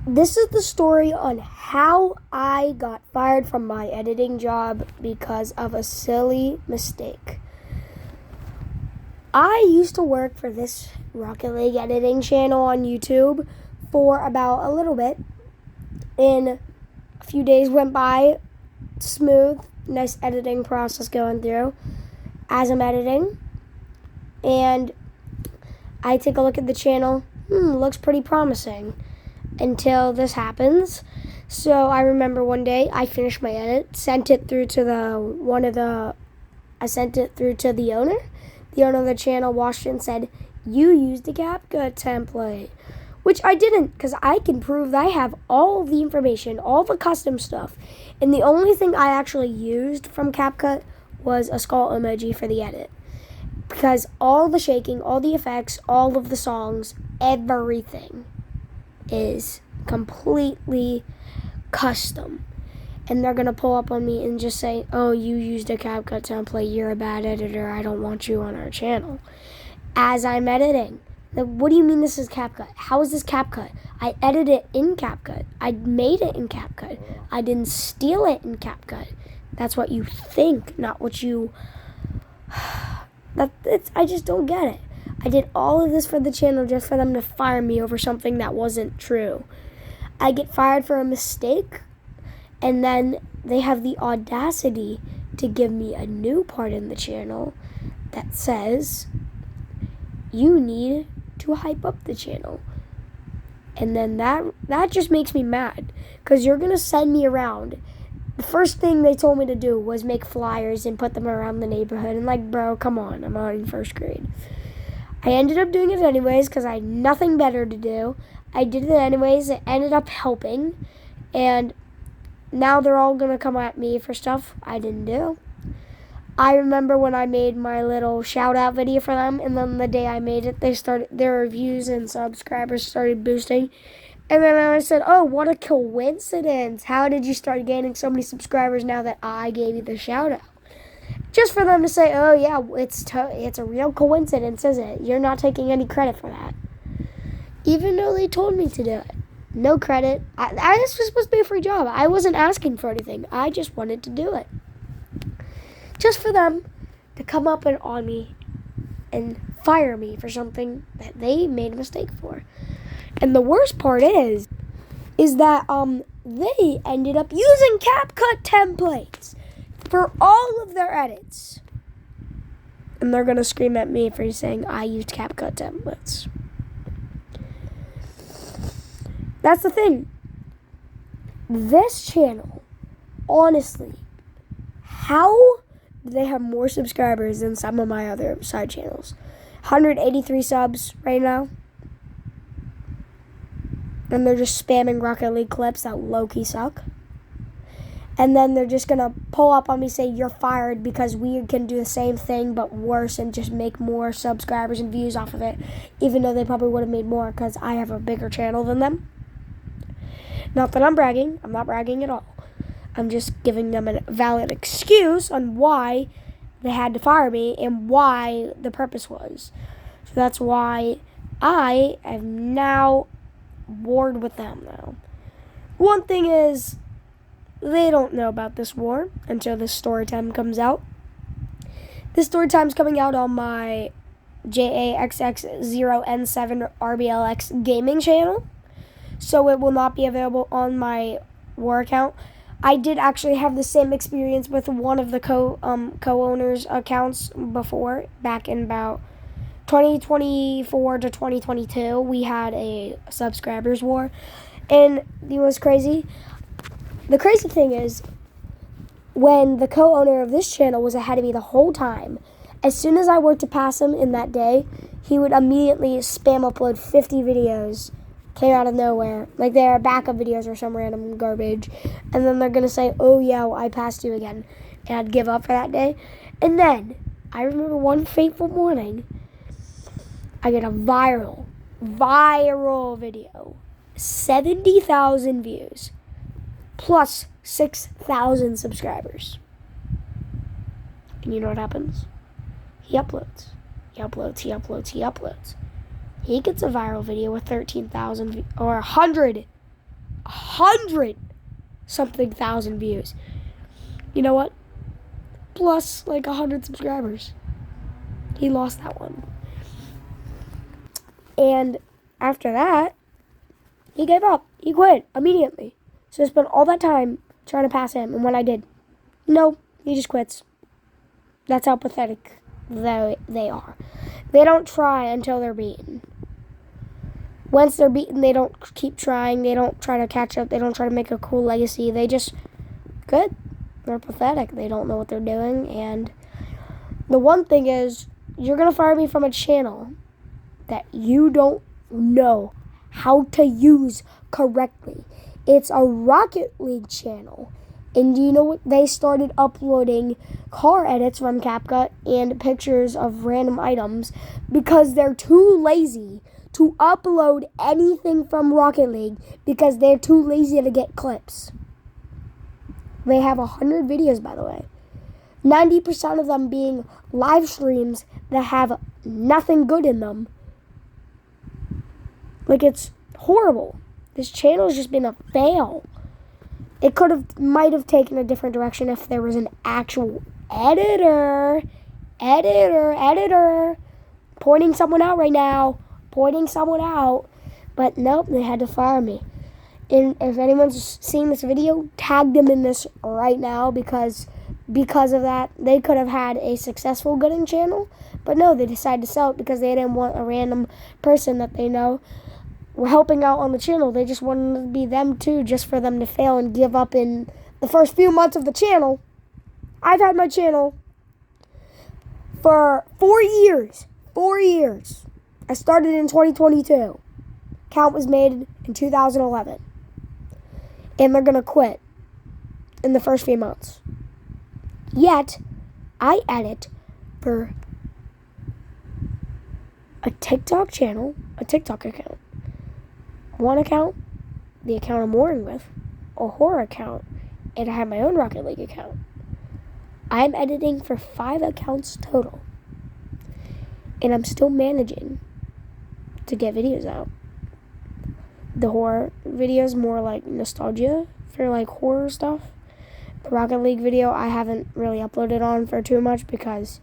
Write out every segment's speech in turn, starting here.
This is the story on how I got fired from my editing job because of a silly mistake. I used to work for this Rocket League editing channel on YouTube for about a little bit, and a few days went by, smooth, nice editing process going through as I'm editing, and I take a look at the channel, looks pretty promising. Until this happens. So I remember one day I finished my edit, sent it through to the owner. The owner of the channel watched it and said, "You used the CapCut template," which I didn't, because I can prove that I have all of the information, all the custom stuff, and the only thing I actually used from CapCut was a skull emoji for the edit, because all the shaking, all the effects, all of the songs, everything is completely custom. And they're gonna pull up on me and just say, "Oh, you used a CapCut template, you're a bad editor, I don't want you on our channel," as I'm editing. What do you mean this is CapCut? How is this CapCut? I edited it in CapCut. I made it in CapCut. I didn't steal it in CapCut. That's what you think, not what you... I just don't get it. I did all of this for the channel just for them to fire me over something that wasn't true. I get fired for a mistake, and then they have the audacity to give me a new part in the channel that says, "You need to hype up the channel." And then that just makes me mad, because you're going to send me around. The first thing they told me to do was make flyers and put them around the neighborhood. And bro, come on, I'm not in first grade. I ended up doing it anyways because I had nothing better to do. I did it anyways. It ended up helping. And now they're all going to come at me for stuff I didn't do. I remember when I made my little shout-out video for them, and then the day I made it, their reviews and subscribers started boosting. And then I said, "Oh, what a coincidence. How did you start gaining so many subscribers now that I gave you the shout-out?" Just for them to say, "Oh yeah, it's a real coincidence, isn't it? You're not taking any credit for that." Even though they told me to do it. No credit. This was supposed to be a free job. I wasn't asking for anything. I just wanted to do it. Just for them to come up and on me and fire me for something that they made a mistake for. And the worst part is that they ended up using CapCut templates for all of their edits. And they're going to scream at me for saying I used CapCut templates. That's the thing. This channel, honestly, how do they have more subscribers than some of my other side channels? 183 subs right now. And they're just spamming Rocket League clips that low-key suck. And then they're just going to pull up on me and say, "You're fired," because we can do the same thing but worse and just make more subscribers and views off of it, even though they probably would have made more because I have a bigger channel than them. Not that I'm bragging. I'm not bragging at all. I'm just giving them a valid excuse on why they had to fire me and why the purpose was. So that's why I am now warred with them now. One thing is, they don't know about this war until this story time comes out. This story time's coming out on my JAXX0N7 RBLX gaming channel, so it will not be available on my war account. I did actually have the same experience with one of the co-owners' accounts before, back in about 2024 to 2022. We had a subscribers war, and it was crazy. The crazy thing is, when the co-owner of this channel was ahead of me the whole time, as soon as I were to pass him in that day, he would immediately spam upload 50 videos. Came out of nowhere. Like they are backup videos or some random garbage. And then they're going to say, "Oh yeah, well, I passed you again." And I'd give up for that day. And then, I remember one fateful morning, I get a viral video. 70,000 views. Plus 6,000 subscribers. And you know what happens? He uploads. He gets a viral video with 13,000 or 100 100-something thousand views. You know what? Plus like 100 subscribers. He lost that one. And after that, he gave up. He quit immediately. So I spent all that time trying to pass him. And when I did, no, he just quits. That's how pathetic they are. They don't try until they're beaten. Once they're beaten, they don't keep trying. They don't try to catch up. They don't try to make a cool legacy. They just quit. They're pathetic. They don't know what they're doing. And the one thing is, you're going to fire me from a channel that you don't know how to use correctly. It's a Rocket League channel. And do you know what? They started uploading car edits from CapCut and pictures of random items because they're too lazy to upload anything from Rocket League because they're too lazy to get clips. They have 100 videos, by the way. 90% of them being live streams that have nothing good in them. Like, it's horrible. This channel has just been a fail. It might have taken a different direction if there was an actual editor, pointing someone out right now, but nope, they had to fire me. And if anyone's seeing this video, tag them in this right now because of that, they could have had a successful Gooding channel, but no, they decided to sell it because they didn't want a random person that they know were helping out on the channel. They just wanted to be them too, just for them to fail and give up in the first few months of the channel. I've had my channel for 4 years. 4 years. I started in 2022. Count was made in 2011. And they're going to quit in the first few months. Yet, I edit for a TikTok channel, a TikTok account. One account, the account I'm warring with, a horror account, and I have my own Rocket League account. I'm editing for 5 accounts total. And I'm still managing to get videos out. The horror videos, more like nostalgia for like horror stuff. The Rocket League video I haven't really uploaded on for too much because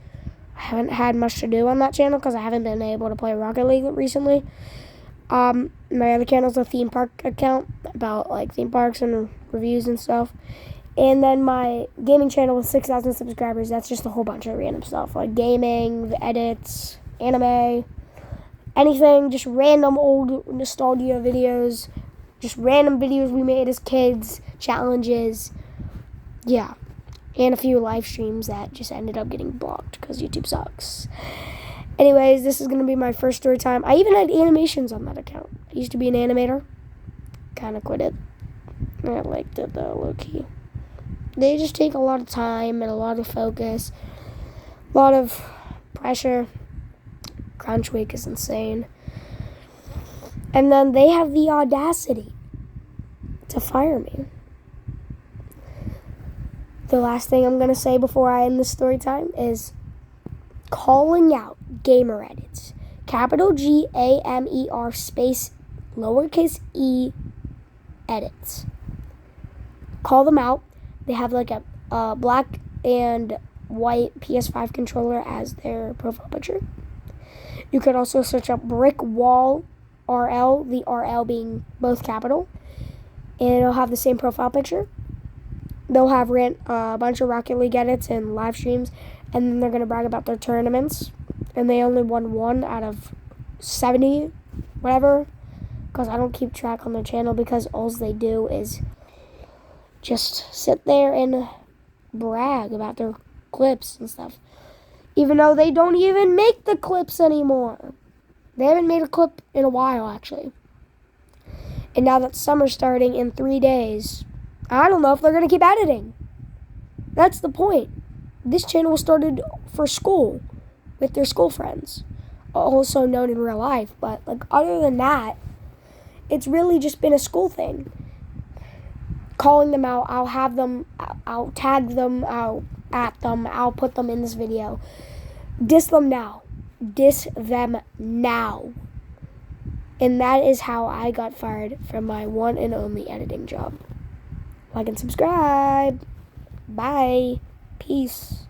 I haven't had much to do on that channel because I haven't been able to play Rocket League recently. My other channel is a theme park account about like theme parks and reviews and stuff. And then my gaming channel with 6,000 subscribers, that's just a whole bunch of random stuff like gaming, the edits, anime, anything, just random old nostalgia videos, just random videos we made as kids, challenges, yeah. And a few live streams that just ended up getting blocked because YouTube sucks. Anyways, this is going to be my first story time. I even had animations on that account. I used to be an animator. Kind of quit it. I liked it though, low-key. They just take a lot of time and a lot of focus. A lot of pressure. Crunch week is insane. And then they have the audacity to fire me. The last thing I'm going to say before I end this story time is calling out gamer edits. Capital Gamer space lowercase e edits. Call them out. They have like a black and white PS5 controller as their profile picture. You could also search up brick wall RL, the RL being both capital, and it'll have the same profile picture. They'll have a bunch of Rocket League edits and live streams, and then they're going to brag about their tournaments, and they only won 1 out of 70, whatever, because I don't keep track on their channel because all they do is just sit there and brag about their clips and stuff, even though they don't even make the clips anymore. They haven't made a clip in a while, actually. And now that summer's starting in 3 days, I don't know if they're going to keep editing. That's the point. This channel was started for school, with their school friends, also known in real life. But like other than that, it's really just been a school thing. Calling them out, I'll tag them, I'll at them, I'll put them in this video. Diss them now. Diss them now. And that is how I got fired from my one and only editing job. Like and subscribe. Bye. Peace.